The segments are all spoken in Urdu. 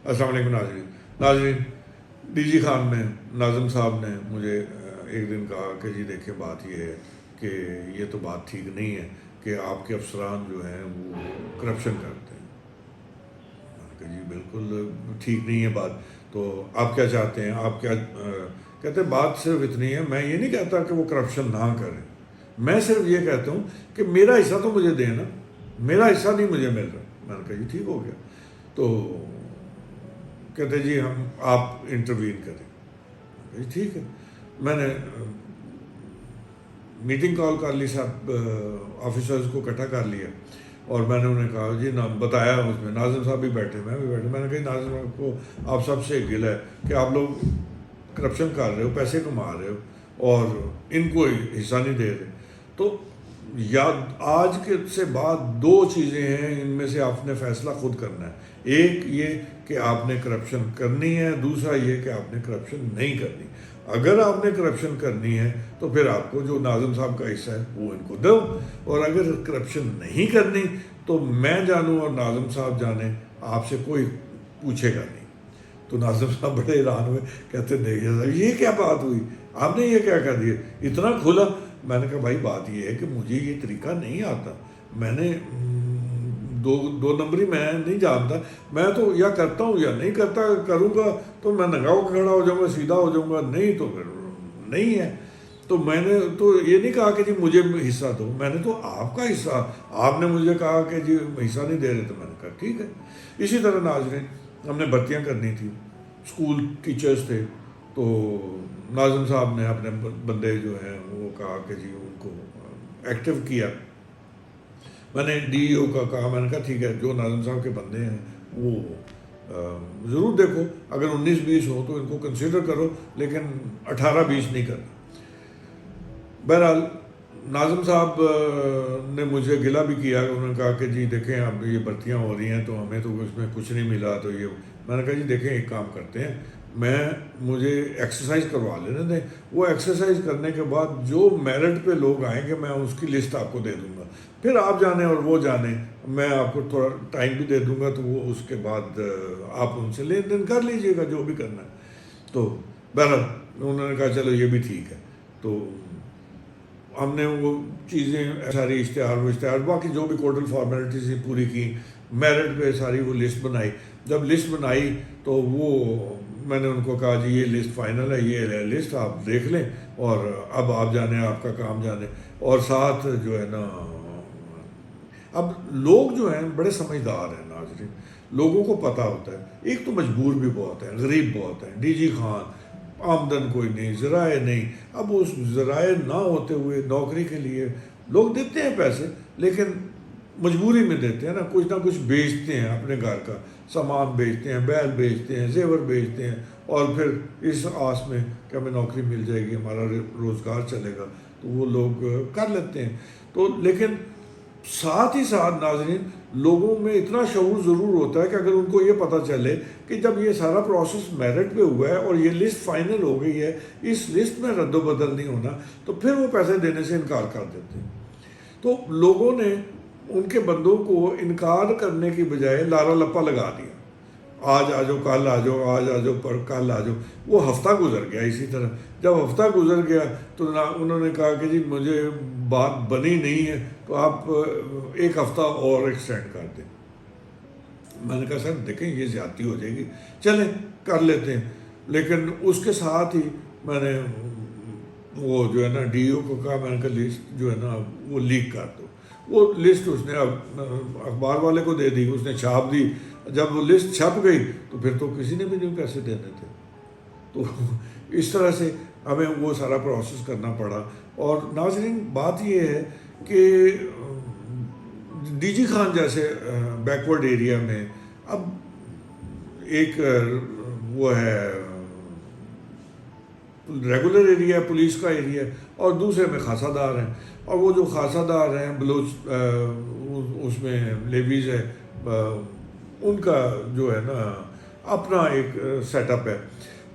السلام علیکم ناظرین، ڈی جی خان میں ناظم صاحب نے مجھے ایک دن کہا کہ جی دیکھیں بات یہ ہے کہ یہ تو بات ٹھیک نہیں ہے کہ آپ کے افسران جو ہیں وہ کرپشن کرتے ہیں۔ میں نے کہا جی بالکل ٹھیک نہیں ہے بات، تو آپ کیا چاہتے ہیں؟ آپ کیا کہتے ہیں بات صرف اتنی ہے، میں یہ نہیں کہتا کہ وہ کرپشن نہ کریں، میں صرف یہ کہتا ہوں کہ میرا حصہ تو مجھے دینا، میرا حصہ نہیں مجھے مل رہا۔ میں نے کہا جی ٹھیک ہو گیا، تو کہتے جی ہم آپ انٹروین کریں۔ جی ٹھیک ہے، میں نے میٹنگ کال کر لی، سب آفیسرز کو اکٹھا کر لیا اور میں نے انہیں کہا جی بتایا، اس میں ناظم صاحب بھی بیٹھے، میں بھی بیٹھے، میں نے کہا ناظم صاحب کو آپ سب سے گلہ ہے کہ آپ لوگ کرپشن کر رہے ہو، پیسے کما رہے ہو اور ان کو حصہ نہیں دے رہے۔ تو آج کے سے بعد دو چیزیں ہیں، ان میں سے آپ نے فیصلہ خود کرنا ہے۔ ایک یہ کہ آپ نے کرپشن کرنی ہے، دوسرا یہ کہ آپ نے کرپشن نہیں کرنی۔ اگر آپ نے کرپشن کرنی ہے تو پھر آپ کو جو ناظم صاحب کا حصہ ہے وہ ان کو دو، اور اگر کرپشن نہیں کرنی تو میں جانوں اور ناظم صاحب جانیں، آپ سے کوئی پوچھے گا نہیں۔ تو ناظم صاحب بڑے حیران ہوئے، کہتے دیکھیے یہ کیا بات ہوئی، آپ نے یہ کیا کر دیا اتنا کھلا۔ میں نے کہا بھائی بات یہ ہے کہ مجھے یہ طریقہ نہیں آتا، میں نے دو نمبری میں نہیں جانتا، میں تو یا کرتا ہوں یا نہیں کرتا، کروں گا تو میں ننگا ہو کھڑا ہو جاؤں گا، سیدھا ہو جاؤں گا، نہیں تو پھر نہیں ہے۔ تو میں نے تو یہ نہیں کہا کہ جی مجھے حصہ دو، میں نے تو آپ کا حصہ، آپ نے مجھے کہا کہ جی حصہ نہیں دے رہے، تو میں نے کہا ٹھیک ہے۔ اسی طرح ناظرین، ہم نے بھرتیاں کرنی تھی، اسکول ٹیچرز تھے، تو ناظم صاحب نے اپنے بندے جو ہیں وہ کہا کہ جی ان کو ایکٹیو کیا۔ میں نے ڈی ای او کا کہا، میں نے کہا ٹھیک ہے جو ناظم صاحب کے بندے ہیں وہ ضرور دیکھو، اگر 19-20 ہو تو ان کو کنسیڈر کرو، لیکن 18-20 نہیں کرنا۔ بہرحال ناظم صاحب نے مجھے گلہ بھی کیا، انہوں نے کہا کہ جی دیکھیں اب یہ بھرتیاں ہو رہی ہیں تو ہمیں تو اس میں کچھ نہیں ملا، تو یہ میں نے کہا جی دیکھیں ایک کام کرتے ہیں، مجھے ایکسرسائز کروا لینے دیں، وہ ایکسرسائز کرنے کے بعد جو میرٹ پہ لوگ آئیں گے میں اس کی لسٹ آپ کو دے دوں گا، پھر آپ جانیں اور وہ جانیں، میں آپ کو تھوڑا ٹائم بھی دے دوں گا، تو وہ اس کے بعد آپ ان سے لین دین کر لیجئے گا جو بھی کرنا ہے۔ تو بہرحال انہوں نے کہا چلو یہ بھی ٹھیک ہے، تو ہم نے وہ چیزیں ساری اشتہار باقی جو بھی کوڈل فارمیلٹیز پوری کی، میرٹ پہ ساری وہ لسٹ بنائی۔ جب لسٹ بنائی تو وہ میں نے ان کو کہا جی یہ لسٹ فائنل ہے، یہ ہے لسٹ، آپ دیکھ لیں اور اب آپ جانیں، آپ کا کام جانیں۔ اور ساتھ جو ہے نا، اب لوگ جو ہیں بڑے سمجھدار ہیں ناظرین، لوگوں کو پتہ ہوتا ہے، ایک تو مجبور بھی بہت ہیں، غریب بہت ہیں، ڈی جی خان آمدن کوئی نہیں، ذرائع نہیں، اب اس ذرائع نہ ہوتے ہوئے نوکری کے لیے لوگ دیتے ہیں پیسے، لیکن مجبوری میں دیتے ہیں نا، کچھ نہ کچھ بیچتے ہیں، اپنے گھر کا سامان بیچتے ہیں، بیل بیچتے ہیں، زیور بیچتے ہیں، اور پھر اس آس میں کہ ہمیں نوکری مل جائے گی، ہمارا روزگار چلے گا، تو وہ لوگ کر لیتے ہیں۔ تو لیکن ساتھ ہی ساتھ ناظرین، لوگوں میں اتنا شعور ضرور ہوتا ہے کہ اگر ان کو یہ پتہ چلے کہ جب یہ سارا پروسیس میرٹ پہ ہوا ہے اور یہ لسٹ فائنل ہو گئی ہے، اس لسٹ میں رد و بدل نہیں ہونا، تو پھر وہ پیسے دینے سے انکار کر دیتے ہیں۔ تو لوگوں نے ان کے بندوں کو انکار کرنے کی بجائے لارا لپا لگا دیا، آج آ جاؤ، کل آ جاؤ، آج آ جاؤ، پر کل آ جاؤ۔ وہ ہفتہ گزر گیا اسی طرح، جب ہفتہ گزر گیا تو انہوں نے کہا کہ جی مجھے بات بنی نہیں ہے تو آپ ایک ہفتہ اور ایکسٹینڈ کر دیں۔ میں نے کہا سر دیکھیں یہ زیادتی ہو جائے گی، چلیں کر لیتے ہیں، لیکن اس کے ساتھ ہی میں نے وہ جو ہے نا ڈی او کو کہا، میں نے کہا لسٹ جو ہے نا وہ لیک کر دو۔ وہ لسٹ اس نے اخبار والے کو دے دی، اس نے چھاپ دی، جب وہ لسٹ چھپ گئی تو پھر تو کسی نے بھی نہیں پیسے دینے تھے۔ تو اس طرح سے ہمیں وہ سارا پروسیس کرنا پڑا۔ اور ناظرین بات یہ ہے کہ ڈی جی خان جیسے بیکورڈ ایریا میں اب ایک وہ ہے ریگولر ایریا ہے، پولیس کا ایریا ہے، اور دوسرے میں خاصہ دار ہیں، اور وہ جو خاصہ دار ہیں بلوچ اس میں لیویز ہے، ان کا جو ہے نا اپنا ایک سیٹ اپ ہے،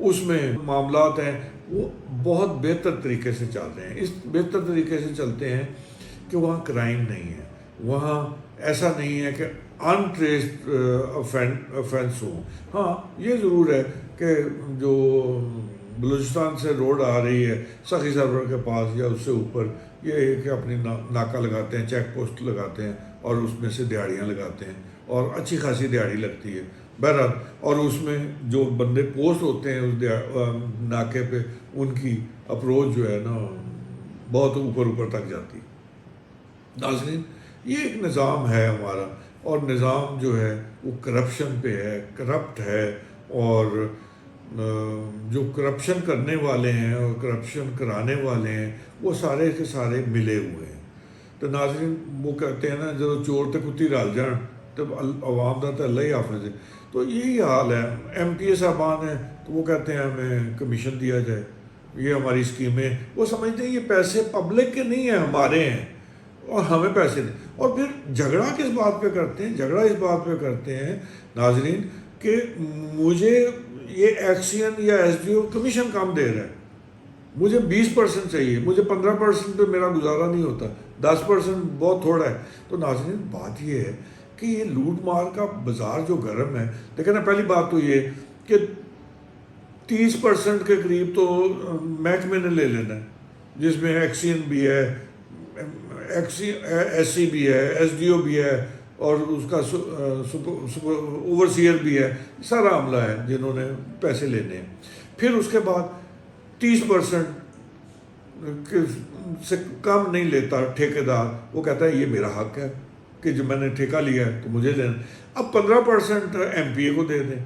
اس میں معاملات ہیں وہ بہت بہتر طریقے سے چل رہے ہیں۔ اس بہتر طریقے سے چلتے ہیں کہ وہاں کرائم نہیں ہے، وہاں ایسا نہیں ہے کہ انٹریسڈ افینس ہوں. ہاں یہ ضرور ہے کہ جو بلوچستان سے روڈ آ رہی ہے سخی سرور کے پاس یا اس سے اوپر، یہ ہے کہ اپنی ناکہ لگاتے ہیں، چیک پوسٹ لگاتے ہیں اور اس میں سے دیہڑیاں لگاتے ہیں اور اچھی خاصی دیہڑی لگتی ہے بہرحال. اور اس میں جو بندے پوسٹ ہوتے ہیں اس ناکے پہ، ان کی اپروچ جو ہے نا بہت اوپر تک جاتی. ناظرین یہ ایک نظام ہے ہمارا، اور نظام جو ہے وہ کرپشن پہ ہے، کرپٹ ہے، اور جو کرپشن کرنے والے ہیں اور کرپشن کرانے والے ہیں وہ سارے کے سارے ملے ہوئے ہیں. تو ناظرین وہ کہتے ہیں نا جب چور تے کتی رل جان تو عوام دا تو اللہ ہی حافظ ہے. تو یہی حال ہے. ایم پی اے صاحبان ہیں تو وہ کہتے ہیں ہمیں کمیشن دیا جائے، یہ ہماری اسکیمیں، وہ سمجھتے ہیں یہ پیسے پبلک کے نہیں ہیں، ہمارے ہیں اور ہمیں پیسے دیں. اور پھر جھگڑا کس بات پہ کرتے ہیں؟ جھگڑا اس بات پہ کرتے ہیں ناظرین کہ مجھے یہ ایکسین یا ایس ڈی او کمیشن کم دے رہا ہے، مجھے 20% چاہیے، مجھے 15% پہ میرا گزارا نہیں ہوتا، 10% بہت تھوڑا ہے. تو ناظرین بات یہ ہے کہ یہ لوٹ مار کا بازار جو گرم ہے. لیکن پہلی بات تو یہ کہ 30% کے قریب تو محکمے نے لے لینا ہے، جس میں ایکسین بھی ہے، ایس سی بھی ہے، ایس ڈی او بھی ہے، اور اس کا اوورسیئر بھی ہے. سارا عملہ ہے جنہوں نے پیسے لینے ہیں. پھر اس کے بعد 30% سے کم نہیں لیتا ٹھیکیدار، وہ کہتا ہے یہ میرا حق ہے کہ جو میں نے ٹھیکہ لیا ہے تو مجھے دینا. اب 15% ایم پی اے کو دے دیں،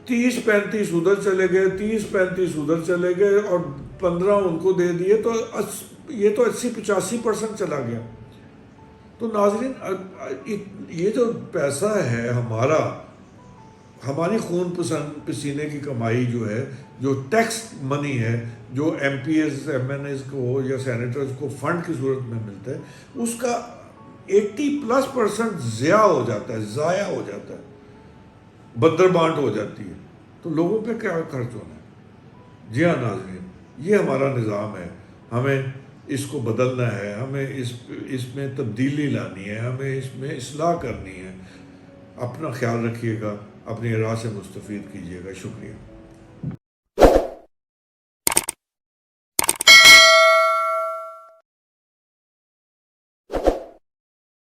30-35 ادھر چلے گئے، 30-35 ادھر چلے گئے، اور 15 ان کو دے دیے، تو یہ تو 80-85% چلا گیا. تو ناظرین یہ جو پیسہ ہے ہمارا، ہماری خون پسینے کی کمائی جو ہے، جو ٹیکس منی ہے، جو M P As M N As کو یا سینیٹرز کو فنڈ کی صورت میں ملتا ہے، اس کا 80+% ضیاع ہو جاتا ہے، ضائع ہو جاتا ہے، بندر بانٹ ہو جاتی ہے. تو لوگوں پہ کیا خرچ ہونا ہے؟ جی ہاں ناظرین یہ ہمارا نظام ہے، ہمیں اس کو بدلنا ہے، ہمیں اس میں تبدیلی لانی ہے، ہمیں اس میں اصلاح کرنی ہے. اپنا خیال رکھیے گا، اپنی راہ سے مستفید کیجیے گا. شکریہ.